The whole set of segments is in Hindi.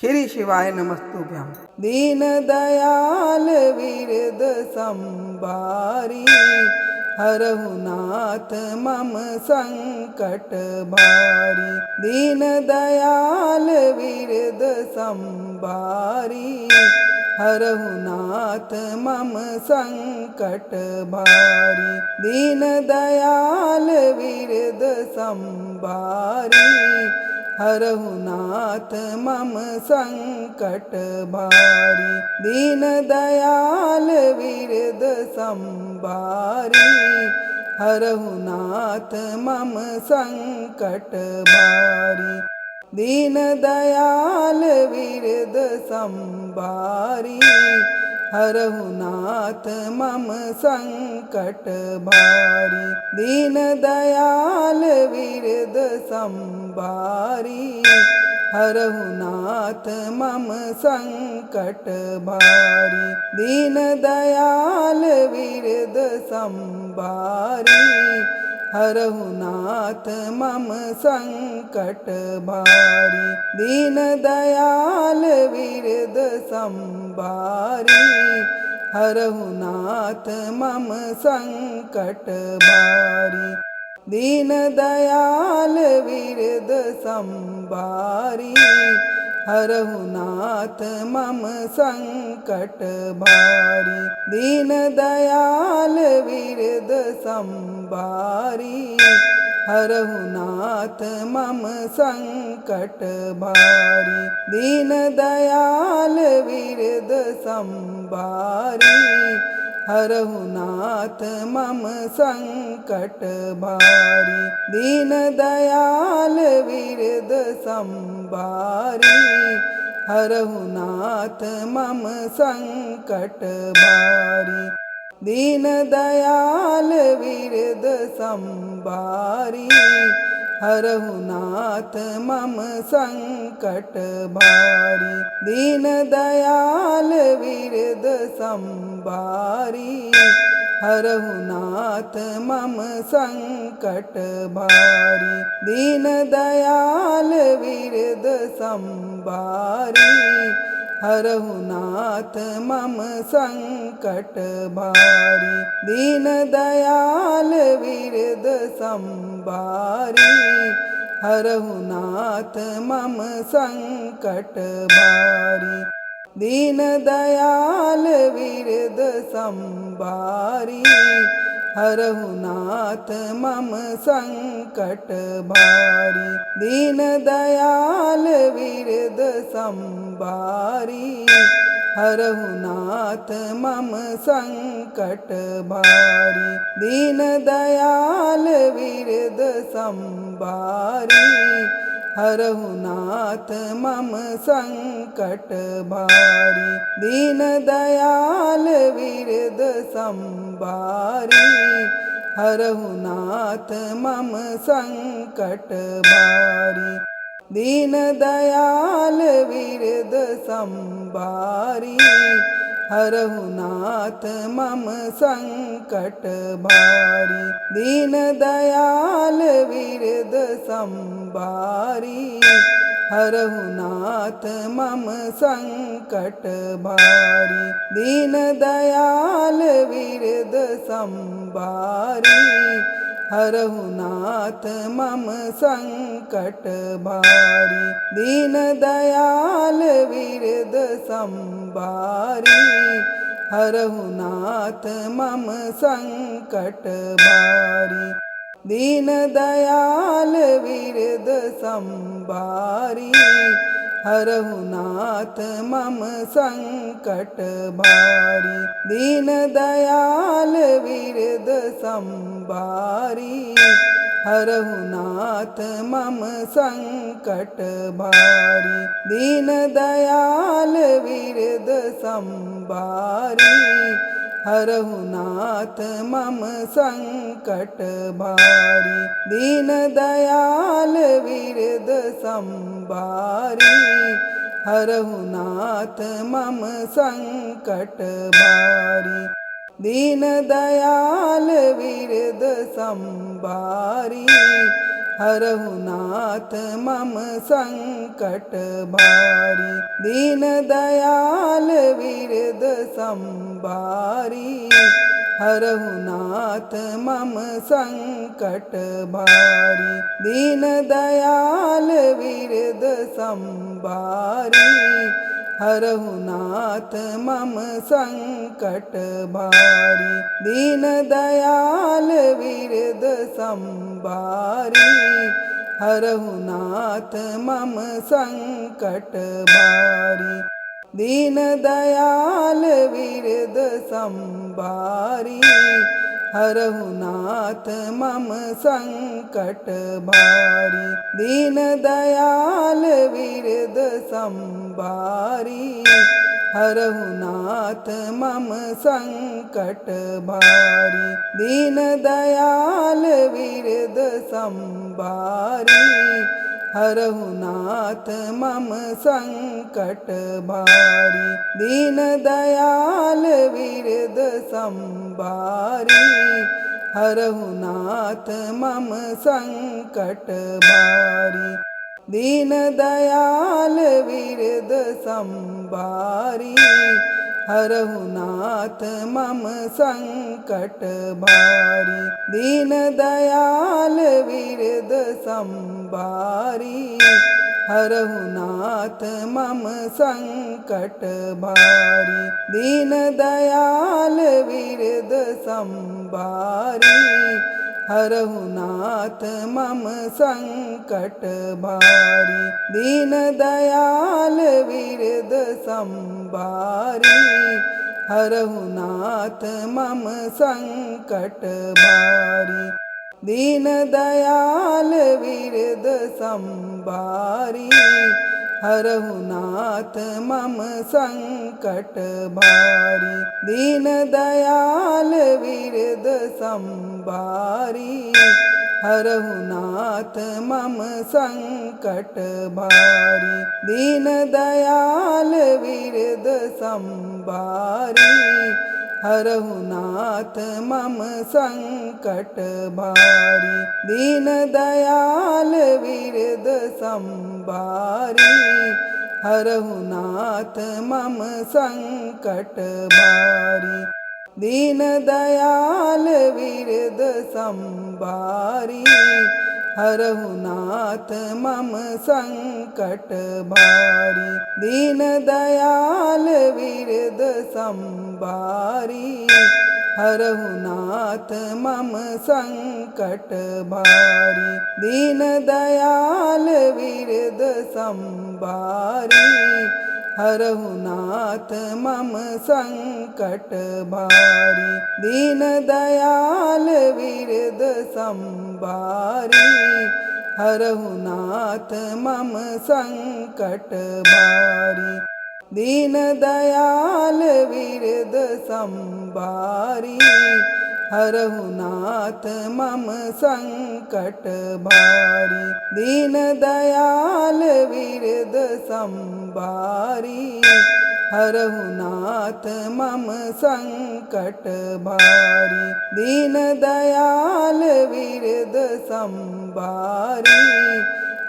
श्री शिवाय नमस्तुभ्यं। दीन दयाल विरद संभारी, हरहु नाथ मम संकट भारी। दीन दयाल विरद संभारी, हरहु नाथ मम संकट भारी। दीन दयाल विरद संभारी, हरहु नाथ मम संकट भारी। दीन दयाल विरद संभारी, हरहु नाथ मम संकट भारी। दीन दयाल विरद संभारी, हरहु नाथ मम संकट भारी। दीन दयाल विरद संभारी, हरहु नाथ मम संकट भारी। दीन दयाल विरद संभारी, हरहु नाथ मम संकट भारी। दीन दयाल विरद संभारी, हरहु नाथ मम संकट भारी। दीन दयाल विरद संभारी, हरहु नाथ मम संकट भारी। दीन दयाल विरद संभारी, हरहु नाथ मम संकट भारी। दीन दयाल विरद संभारी, हरहु नाथ मम संकट भारी। दीन दयाल विरद संभारी, हरहु नाथ मम संकट भारी। दीन दयाल विरद संभारी, हरहु नाथ मम संकट भारी। दीन दयाल विरद संभारी, हरहु नाथ मम संकट भारी। दीन दयाल विरद संभारी, हरहु नाथ मम संकट भारी। दीन दयाल विरद संभारी, हरहु नाथ मम संकट भारी। दीन दयाल विरद संभारी, हरहु नाथ मम संकट भारी। दीन दयाल विरद संभारी, हरहु नाथ मम संकट भारी। दीन दयाल विरद संभारी, हरहु नाथ मम संकट भारी। दीन दयाल विरद संभारी, हरहु नाथ मम संकट भारी। दीन दयाल विरद संभारी, हरहु नाथ मम संकट भारी। दीन दयाल विरद संभारी, हरहु नाथ मम संकट भारी। दीन दयाल विरद संभारी, हरहु नाथ मम संकट भारी। दीन दयाल विरद संभारी, हरहु नाथ मम संकट भारी। दीन दयाल विरद संभारी, हरहु नाथ मम संकट भारी। दीन दयाल विरद संभारी, हरहु नाथ मम संकट भारी। दीन दयाल विरद संभारी, हरहु नाथ मम संकट भारी। दीन दयाल विरद संभारी, हरहु नाथ मम संकट भारी। दीन दयाल विरद संभारी, हरहु नाथ मम संकट भारी। दीन दयाल विरद संभारी हरहु नाथ मम संकट भारी। दीन दयाल विरद संभारी हरहु नाथ मम संकट भारी। दीन दयाल विरद संभारी हरहु नाथ मम संकट भारी। दीन दयाल विरद संभारी हरहु नाथ मम संकट भारी। दीन दयाल विरद संभारी हरहु नाथ मम संकट भारी। दीन दयाल विरद संभारी हरहु नाथ मम संकट भारी। दीन दयाल विरद संभारी हरहु नाथ मम संकट भारी। दीन दयाल विरद संभारी हरहु नाथ मम संकट भारी। दीन दयाल विरद संभारी हरहु नाथ मम संकट भारी। दीन दयाल विरद संभारी हरहु नाथ मम संकट भारी। दीन दयाल विरद संभारी हरहु नाथ मम संकट भारी। दीन दयाल विरद संभारी हरहु नाथ मम संकट भारी। दीन दयाल विरद संभारी हरहु नाथ मम संकट भारी। दीन दयाल विरद संभारी हरहु नाथ मम संकट भारी। दीन दयाल विरद संभारी हरहु नाथ मम संकट भारी। दीन दयाल विरद संभारी हरहु नाथ मम संकट भारी। दीन दयाल विरद संभारी हरहु नाथ मम संकट भारी। दीन दयाल विरद संभारी हरहु नाथ मम संकट भारी। दीन दयाल विरद संभारी हरहु नाथ मम संकट भारी। दीन दयाल विरद संभारी हरहु नाथ मम संकट भारी। दीन दयाल विरद संभारी हरहु नाथ मम संकट भारी। दीन दयाल विरद संभारी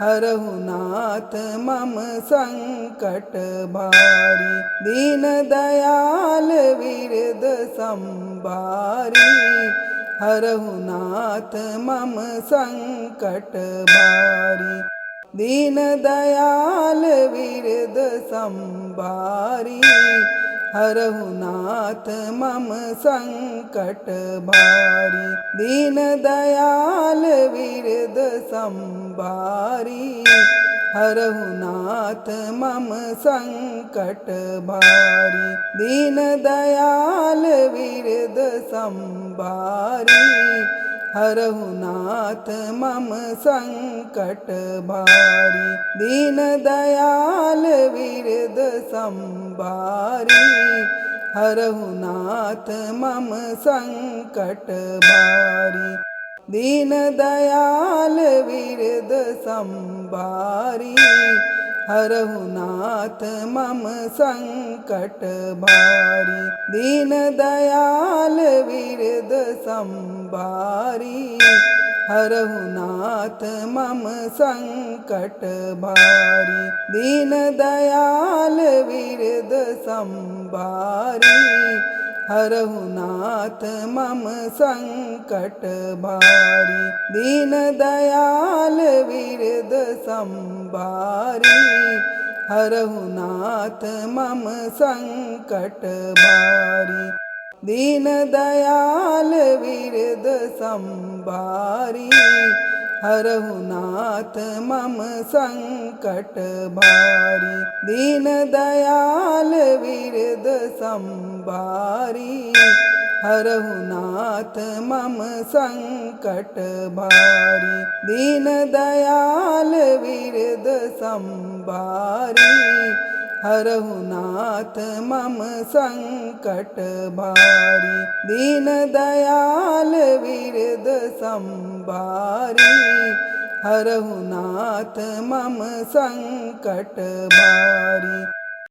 हरहु नाथ मम संकट भारी। दीन दयाल विरद संभारी हरहु नाथ मम संकट भारी। दीन दयाल विरद संभारी हरहु नाथ मम संकट भारी। दीन दयाल विरद संभारी हरहु नाथ मम संकट भारी। दीन दयाल विरद संभारी हरहु नाथ मम संकट भारी। दीन दयाल विरद संभारी हरहु नाथ मम संकट भारी। दीन दयाल विरद संभारी हरहु नाथ मम संकट भारी। दीन दयाल विरद संभारी हरहु नाथ मम संकट भारी। दीन दयाल विरद संभारी। हरहु नाथ मम संकट भारी। दीन दयाल विरद संभारी। हरहु नाथ मम संकट भारी। दीन दयाल विरद संभारी। हरहु नाथ मम संकट भारी। दीन दयाल विरद संभारी। हरहु नाथ मम संकट भारी। दीन दयाल विरद संभारी। हरहु नाथ मम संकट भारी। दीन दयाल विरद संभारी। हरहु नाथ मम संकट भारी।